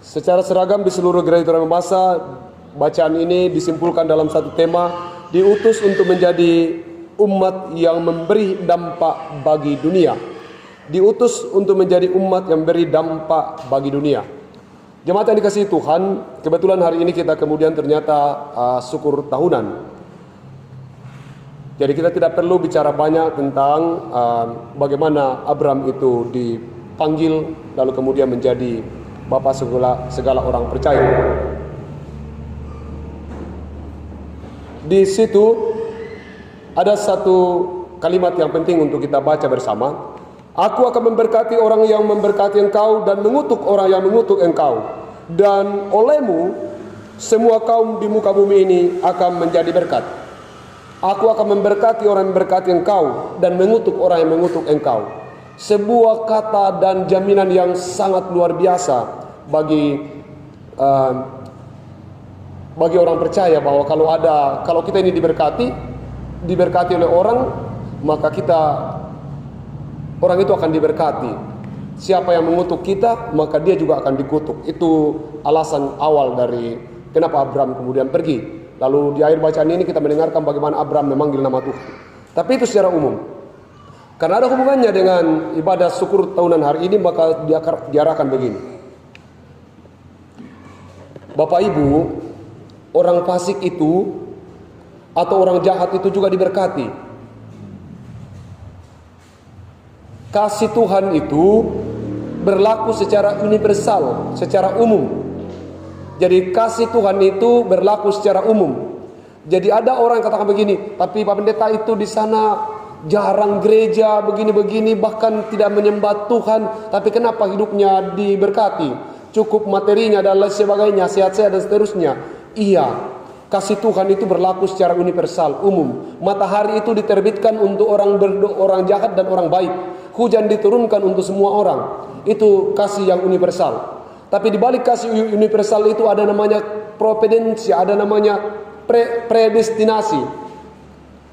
Secara seragam di seluruh gereja masa, bacaan ini disimpulkan dalam satu tema, diutus untuk menjadi umat yang memberi dampak bagi dunia. Diutus untuk menjadi umat yang memberi dampak bagi dunia. Jemaat yang dikasihi Tuhan, kebetulan hari ini kita kemudian ternyata syukur tahunan. Jadi kita tidak perlu bicara banyak tentang bagaimana Abram itu dipanggil lalu kemudian menjadi Bapa segala orang percaya. Di situ ada satu kalimat yang penting untuk kita baca bersama. Aku akan memberkati orang yang memberkati engkau dan mengutuk orang yang mengutuk engkau. Dan olehmu semua kaum di muka bumi ini akan menjadi berkat. Aku akan memberkati orang yang memberkati engkau dan mengutuk orang yang mengutuk engkau. Sebuah kata dan jaminan yang sangat luar biasa bagi orang percaya, bahwa kalau kita ini diberkati oleh orang, maka orang itu akan diberkati. Siapa yang mengutuk kita, maka dia juga akan dikutuk. Itu alasan awal dari kenapa Abram kemudian pergi. Lalu di akhir bacaan ini kita mendengarkan bagaimana Abram memanggil nama Tuhan. Tapi itu secara umum. Karena ada hubungannya dengan ibadah syukur tahunan hari ini, maka diarahkan begini. Bapak Ibu, orang fasik itu atau orang jahat itu juga diberkati. Kasih Tuhan itu berlaku secara universal, secara umum. Jadi kasih Tuhan itu berlaku secara umum. Jadi ada orang yang katakan begini, tapi Pak Pendeta itu di sana jarang gereja begini-begini, bahkan tidak menyembah Tuhan, tapi kenapa hidupnya diberkati? Cukup materinya dan lain sebagainya, sehat-sehat dan seterusnya. Iya, kasih Tuhan itu berlaku secara universal, umum. Matahari itu diterbitkan untuk orang jahat dan orang baik. Hujan diturunkan untuk semua orang. Itu kasih yang universal. Tapi di balik kasih universal itu ada namanya providensia, ada namanya predestinasi.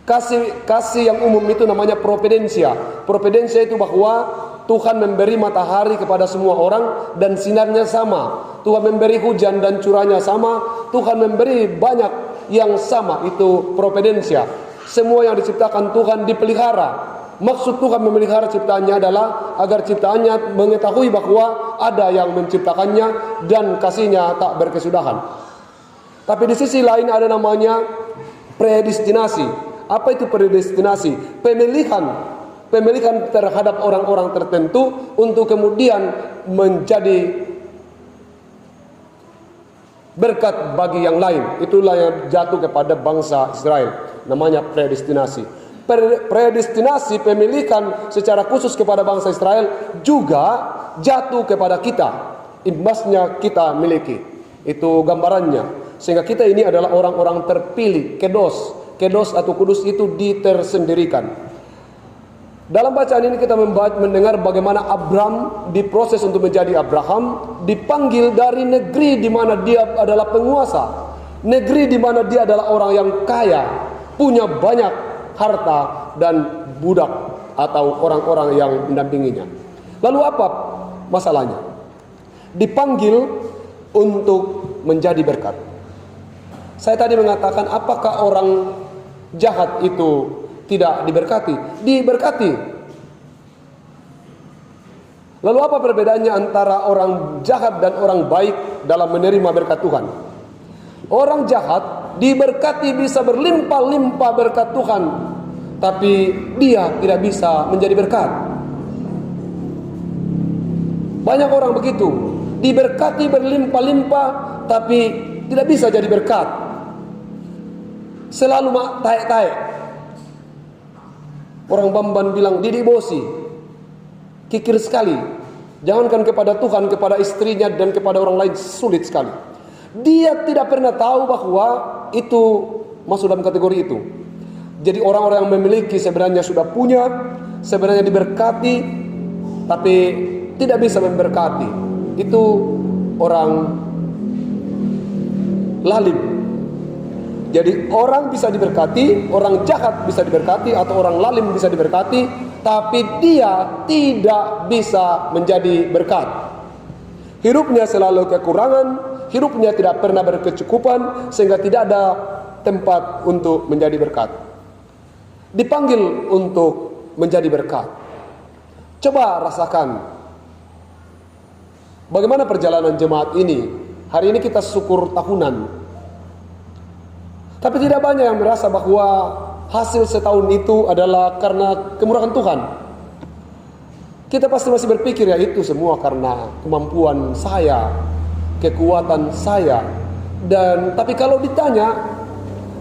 Kasih yang umum itu namanya providensia. Providensia itu bahwa Tuhan memberi matahari kepada semua orang dan sinarnya sama. Tuhan memberi hujan dan curahnya sama. Tuhan memberi banyak yang sama. Itu providensia. Semua yang diciptakan Tuhan dipelihara. Maksud Tuhan memelihara ciptaannya adalah agar ciptaannya mengetahui bahwa ada yang menciptakannya dan kasihnya tak berkesudahan. Tapi di sisi lain ada namanya predestinasi. Apa itu predestinasi? Pemilihan terhadap orang-orang tertentu untuk kemudian menjadi berkat bagi yang lain. Itulah yang jatuh kepada bangsa Israel. Namanya predestinasi. Predestinasi pemilihan secara khusus kepada bangsa Israel juga jatuh kepada kita. Imbasnya kita miliki. Itu gambarannya. Sehingga kita ini adalah orang-orang terpilih, kedos. Kedos atau kudus itu ditersendirikan. Dalam bacaan ini kita mendengar bagaimana Abram diproses untuk menjadi Abraham, dipanggil dari negeri di mana dia adalah penguasa, negeri di mana dia adalah orang yang kaya, punya banyak harta dan budak atau orang-orang yang mendampinginya. Lalu apa masalahnya? Dipanggil untuk menjadi berkat. Saya tadi mengatakan apakah orang jahat itu tidak diberkati? Diberkati. Lalu apa perbedaannya antara orang jahat dan orang baik dalam menerima berkat Tuhan? Orang jahat diberkati bisa berlimpah-limpah berkat Tuhan, tapi dia tidak bisa menjadi berkat. Banyak orang begitu, diberkati berlimpah-limpah tapi tidak bisa jadi berkat. Selalu taek-taek. Orang Bamban bilang, Didi Bosi, kikir sekali. Jangankan kepada Tuhan, kepada istrinya dan kepada orang lain sulit sekali. Dia tidak pernah tahu bahwa itu masuk dalam kategori itu. Jadi orang-orang yang memiliki sebenarnya sudah punya, sebenarnya diberkati, tapi tidak bisa memberkati. Itu orang lalim. Jadi orang bisa diberkati, orang jahat bisa diberkati, atau orang lalim bisa diberkati, tapi dia tidak bisa menjadi berkat. Hidupnya selalu kekurangan, hidupnya tidak pernah berkecukupan, sehingga tidak ada tempat untuk menjadi berkat. Dipanggil untuk menjadi berkat. Coba rasakan bagaimana perjalanan jemaat ini. Hari ini kita syukur tahunan, tapi tidak banyak yang merasa bahwa hasil setahun itu adalah karena kemurahan Tuhan. Kita pasti masih berpikir ya itu semua karena kemampuan saya, kekuatan saya. Dan tapi kalau ditanya,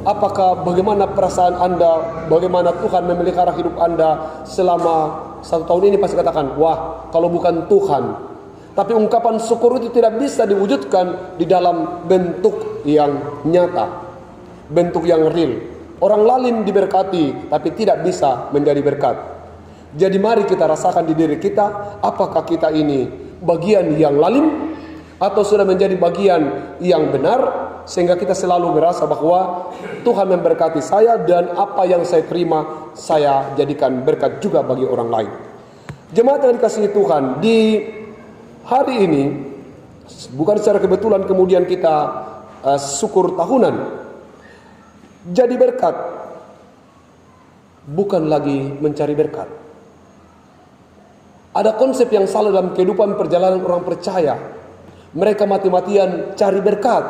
apakah bagaimana perasaan Anda, bagaimana Tuhan memelihara hidup Anda selama 1 tahun ini, pasti katakan, wah, kalau bukan Tuhan. Tapi ungkapan syukur itu tidak bisa diwujudkan di dalam bentuk yang nyata, bentuk yang real. Orang lain diberkati, tapi tidak bisa menjadi berkat. Jadi mari kita rasakan di diri kita, apakah kita ini bagian yang lalim atau sudah menjadi bagian yang benar, sehingga kita selalu merasa bahwa Tuhan memberkati saya dan apa yang saya terima saya jadikan berkat juga bagi orang lain. Jemaat yang dikasihi Tuhan, di hari ini bukan secara kebetulan kemudian kita syukur tahunan. Jadi berkat bukan lagi mencari berkat. Ada konsep yang salah dalam kehidupan perjalanan orang percaya. Mereka mati-matian cari berkat.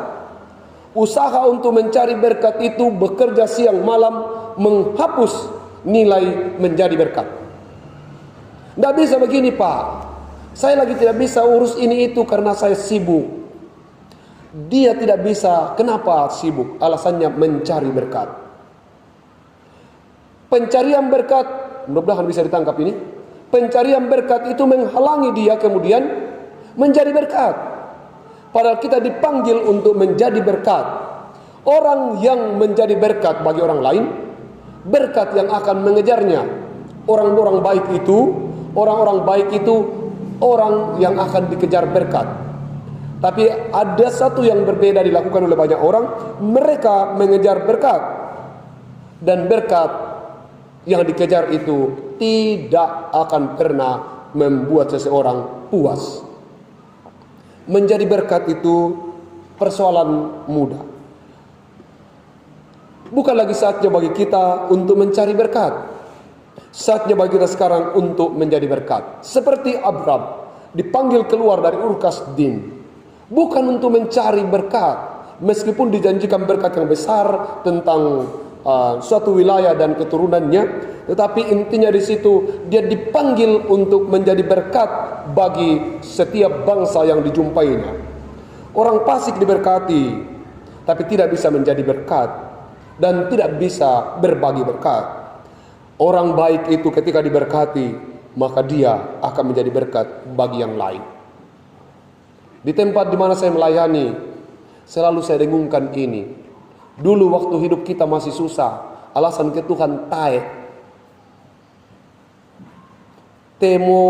Usaha untuk mencari berkat itu bekerja siang malam menghapus nilai menjadi berkat. Tidak bisa begini, Pak. Saya lagi tidak bisa urus ini itu karena saya sibuk. Dia tidak bisa. Kenapa sibuk? Alasannya mencari berkat. Pencarian berkat, mudah-mudahan bisa ditangkap ini. Pencarian berkat itu menghalangi dia kemudian menjadi berkat. Padahal kita dipanggil untuk menjadi berkat. Orang yang menjadi berkat bagi orang lain, berkat yang akan mengejarnya. Orang-orang baik itu, orang yang akan dikejar berkat. Tapi ada satu yang berbeda dilakukan oleh banyak orang. Mereka mengejar berkat. Dan berkat yang dikejar itu tidak akan pernah membuat seseorang puas. Menjadi berkat itu persoalan mudah. Bukan lagi saatnya bagi kita untuk mencari berkat. Saatnya bagi kita sekarang untuk menjadi berkat. Seperti Abraham dipanggil keluar dari Ur Kasdim. Bukan untuk mencari berkat. Meskipun dijanjikan berkat yang besar tentang suatu wilayah dan keturunannya, tetapi intinya di situ dia dipanggil untuk menjadi berkat bagi setiap bangsa yang dijumpainya. Orang fasik diberkati, tapi tidak bisa menjadi berkat dan tidak bisa berbagi berkat. Orang baik itu ketika diberkati, maka dia akan menjadi berkat bagi yang lain. Di tempat di mana saya melayani, selalu saya dengungkan ini. Dulu waktu hidup kita masih susah, alasan ke Tuhan tae. Temo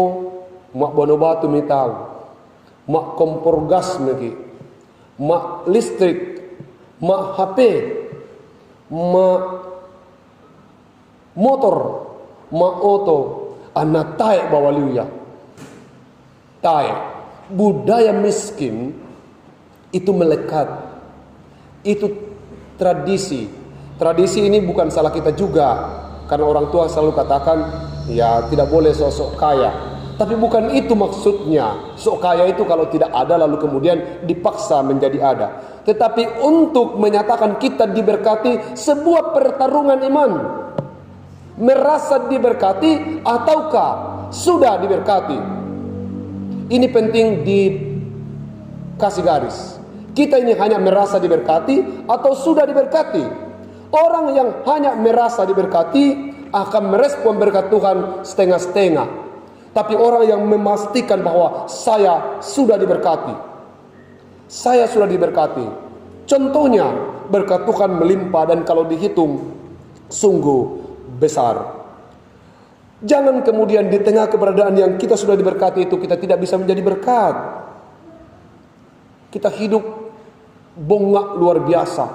mak bono batu mi tahu, mak kompor gas meki, mak listrik, mak HP, mak motor, mak oto, anak tae bawa liuya. Tae, budaya miskin itu melekat, itu tradisi. Tradisi ini bukan salah kita juga, karena orang tua selalu katakan ya tidak boleh sosok kaya. Tapi bukan itu maksudnya. Sok kaya itu kalau tidak ada lalu kemudian dipaksa menjadi ada. Tetapi untuk menyatakan kita diberkati, sebuah pertarungan iman. Merasa diberkati ataukah sudah diberkati. Ini penting dikasih garis. Kita ini hanya merasa diberkati atau sudah diberkati. Orang yang hanya merasa diberkati akan merespon berkat Tuhan setengah-setengah. Tapi orang yang memastikan bahwa saya sudah diberkati, saya sudah diberkati. Contohnya berkat Tuhan melimpah dan kalau dihitung sungguh besar. Jangan kemudian di tengah keberadaan yang kita sudah diberkati itu kita tidak bisa menjadi berkat. Kita hidup bongak luar biasa,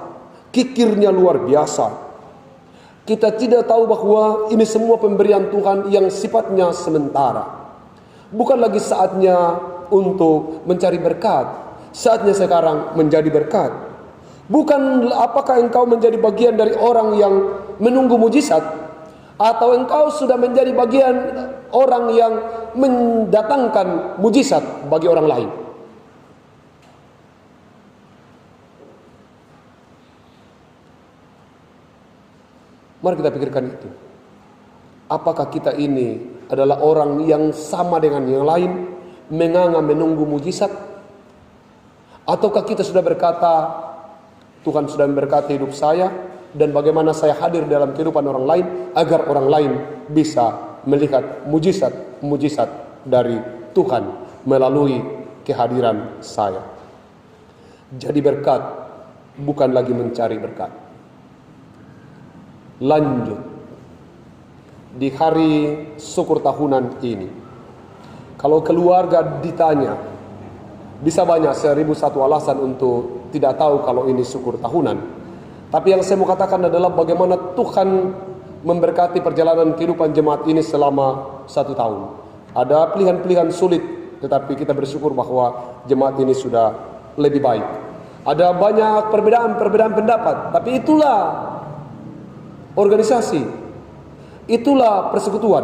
kikirnya luar biasa. Kita tidak tahu bahwa ini semua pemberian Tuhan yang sifatnya sementara. Bukan lagi saatnya untuk mencari berkat. Saatnya sekarang menjadi berkat. Bukan apakah engkau menjadi bagian dari orang yang menunggu mujizat, atau engkau sudah menjadi bagian orang yang mendatangkan mujizat bagi orang lain. Mari kita pikirkan itu. Apakah kita ini adalah orang yang sama dengan yang lain, menganga menunggu mujizat? Ataukah kita sudah berkata, Tuhan sudah memberkati hidup saya, dan bagaimana saya hadir dalam kehidupan orang lain, agar orang lain bisa melihat mujizat dari Tuhan melalui kehadiran saya. Jadi berkat bukan lagi mencari berkat. Lanjut, di hari syukur tahunan ini, kalau keluarga ditanya, bisa banyak 1001 alasan untuk tidak tahu kalau ini syukur tahunan. Tapi yang saya mau katakan adalah bagaimana Tuhan memberkati perjalanan kehidupan jemaat ini selama 1 tahun. Ada pilihan-pilihan sulit, tetapi kita bersyukur bahwa jemaat ini sudah lebih baik. Ada banyak perbedaan pendapat, tapi itulah organisasi, itulah persekutuan.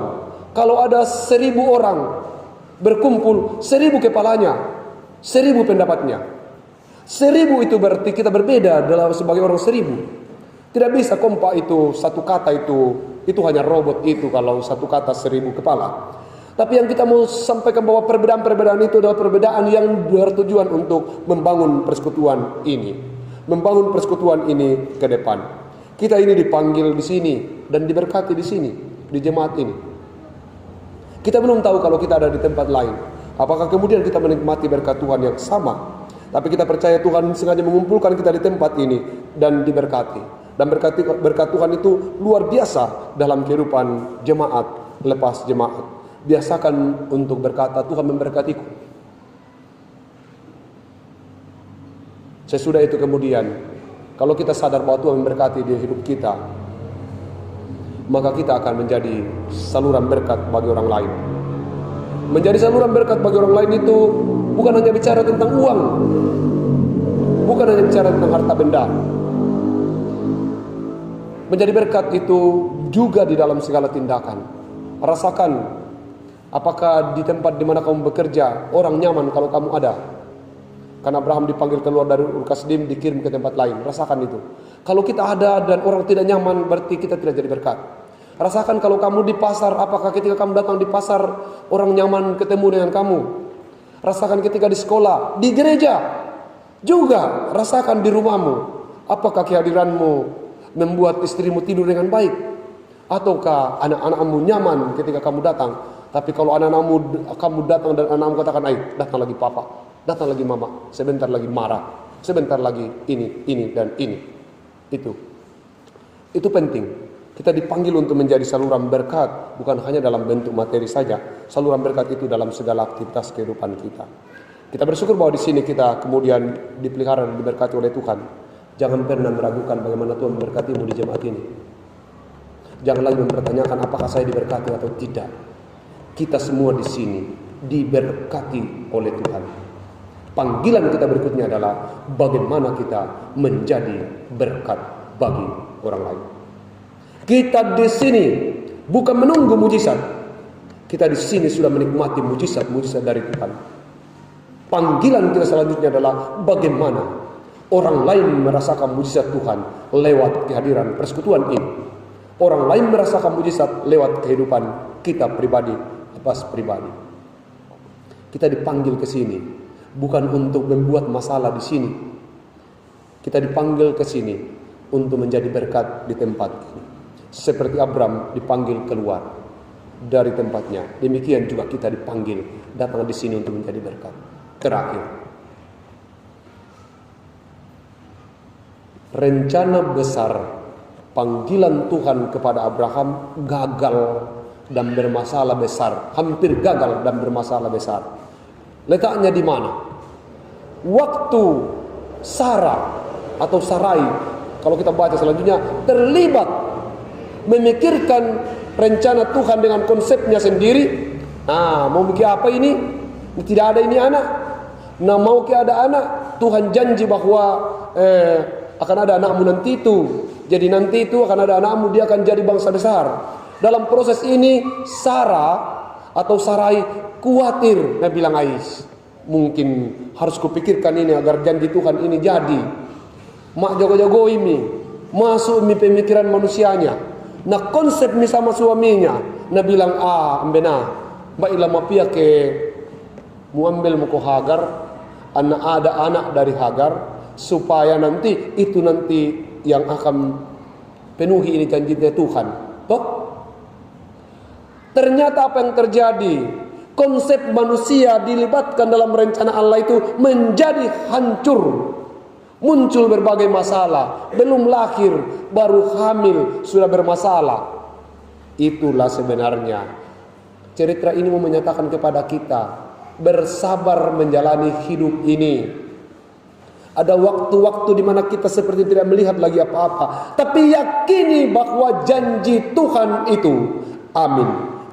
Kalau ada 1000 orang berkumpul, 1000 kepalanya, 1000 pendapatnya. 1000 itu berarti kita berbeda dalam sebagai orang 1000. Tidak bisa kompak itu satu kata itu hanya robot itu kalau satu kata 1000 kepala. Tapi yang kita mau sampaikan bahwa perbedaan-perbedaan itu adalah perbedaan yang bertujuan untuk membangun persekutuan ini, membangun persekutuan ini ke depan. Kita ini dipanggil di sini dan diberkati di sini, di jemaat ini. Kita belum tahu kalau kita ada di tempat lain, apakah kemudian kita menikmati berkat Tuhan yang sama. Tapi kita percaya Tuhan sengaja mengumpulkan kita di tempat ini dan diberkati. Dan berkat Tuhan itu luar biasa dalam kehidupan jemaat lepas jemaat. Biasakan untuk berkata, Tuhan memberkatiku. Sesudah itu kemudian, kalau kita sadar bahwa Tuhan memberkati di hidup kita, maka kita akan menjadi saluran berkat bagi orang lain. Menjadi saluran berkat bagi orang lain itu bukan hanya bicara tentang uang, bukan hanya bicara tentang harta benda. Menjadi berkat itu juga di dalam segala tindakan. Rasakan apakah di tempat di mana kamu bekerja orang nyaman kalau kamu ada. Karena Abraham dipanggil keluar dari Ur Kasdim, dikirim ke tempat lain. Rasakan itu. Kalau kita ada dan orang tidak nyaman, berarti kita tidak jadi berkat. Rasakan kalau kamu di pasar, apakah ketika kamu datang di pasar orang nyaman ketemu dengan kamu. Rasakan ketika di sekolah, di gereja juga. Rasakan di rumahmu, apakah kehadiranmu membuat istrimu tidur dengan baik, ataukah anak-anakmu nyaman ketika kamu datang. Tapi kalau anak-anakmu, kamu datang dan anak-anakmu katakan, ayo datang lagi papa, datang lagi mama, sebentar lagi marah, sebentar lagi ini dan ini. Itu penting. Kita dipanggil untuk menjadi saluran berkat, bukan hanya dalam bentuk materi saja. Saluran berkat itu dalam segala aktivitas kehidupan kita. Kita bersyukur bahwa di sini kita kemudian dipelihara dan diberkati oleh Tuhan. Jangan pernah meragukan bagaimana Tuhan memberkatimu di jemaat ini. Jangan lagi mempertanyakan apakah saya diberkati atau tidak. Kita semua di sini diberkati oleh Tuhan. Panggilan kita berikutnya adalah bagaimana kita menjadi berkat bagi orang lain. Kita di sini bukan menunggu mujizat. Kita di sini sudah menikmati mujizat-mujizat dari Tuhan. Panggilan kita selanjutnya adalah bagaimana orang lain merasakan mujizat Tuhan lewat kehadiran persekutuan ini. Orang lain merasakan mujizat lewat kehidupan kita pribadi, lepas pribadi. Kita dipanggil ke sini bukan untuk membuat masalah di sini. Kita dipanggil ke sini untuk menjadi berkat di tempat ini. Seperti Abraham dipanggil keluar dari tempatnya, demikian juga kita dipanggil datang di sini untuk menjadi berkat. Terakhir, rencana besar panggilan Tuhan kepada Abraham gagal dan bermasalah besar, hampir gagal dan bermasalah besar. Letaknya di mana? Waktu Sarah atau Sarai, kalau kita baca selanjutnya, terlibat memikirkan rencana Tuhan dengan konsepnya sendiri. Mau bikin apa ini? Tidak ada ini anak. Nah mau ke ada anak, Tuhan janji bahwa akan ada anakmu nanti itu. Jadi nanti itu akan ada anakmu, dia akan jadi bangsa besar. Dalam proses ini Sarah atau Sarai khawatir. Dia bilang, Ais, mungkin harus kupikirkan ini agar janji Tuhan ini jadi. Mak jago-jago ini masuk mi pemikiran manusianya. Nah konsep mi sama suaminya. Nah bilang, ambena, mbak ilama pia ke muambil muko Hagar, ada anak dari Hagar, supaya nanti itu nanti yang akan penuhi ini janjinya Tuhan. Toh? Ternyata apa yang terjadi? Konsep manusia dilibatkan dalam rencana Allah itu menjadi hancur. Muncul berbagai masalah. Belum lahir, baru hamil, sudah bermasalah. Itulah sebenarnya cerita ini mau menyatakan kepada kita, bersabar menjalani hidup ini. Ada waktu-waktu di mana kita seperti tidak melihat lagi apa-apa, tapi yakini bahwa janji Tuhan itu, amin.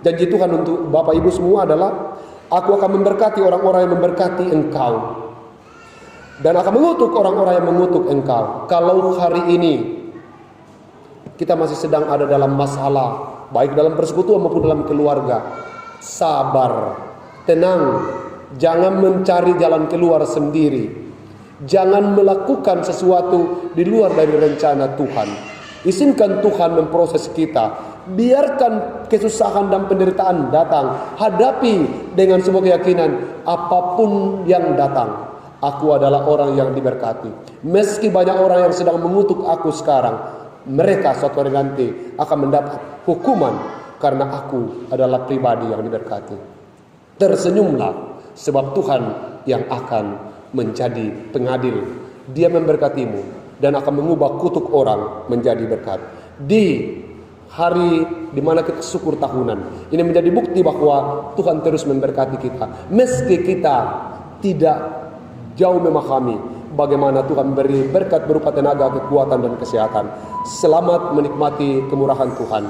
Janji Tuhan untuk Bapak Ibu semua adalah, aku akan memberkati orang-orang yang memberkati engkau, dan akan mengutuk orang-orang yang mengutuk engkau. Kalau hari ini kita masih sedang ada dalam masalah, baik dalam persekutuan maupun dalam keluarga, sabar, tenang, jangan mencari jalan keluar sendiri. Jangan melakukan sesuatu di luar dari rencana Tuhan. Izinkan Tuhan memproses kita. Biarkan kesusahan dan penderitaan datang. Hadapi dengan sebuah keyakinan, apapun yang datang, aku adalah orang yang diberkati. Meski banyak orang yang sedang mengutuk aku sekarang, mereka suatu hari nanti akan mendapat hukuman karena aku adalah pribadi yang diberkati. Tersenyumlah, sebab Tuhan yang akan menjadi pengadil. Dia memberkatimu dan akan mengubah kutuk orang menjadi berkat. Di hari di mana kita syukur tahunan, ini menjadi bukti bahwa Tuhan terus memberkati kita. Meski kita tidak jauh memahami bagaimana Tuhan beri berkat berupa tenaga, kekuatan, dan kesehatan. Selamat menikmati kemurahan Tuhan.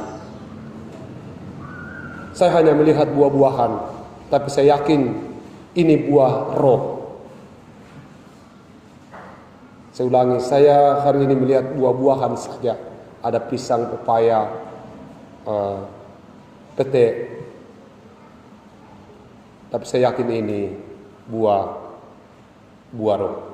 Saya hanya melihat buah-buahan, tapi saya yakin ini buah roh. Saya ulangi, saya hari ini melihat buah-buahan saja. Ada pisang, pepaya, pete. Tapi saya yakin ini buah roh.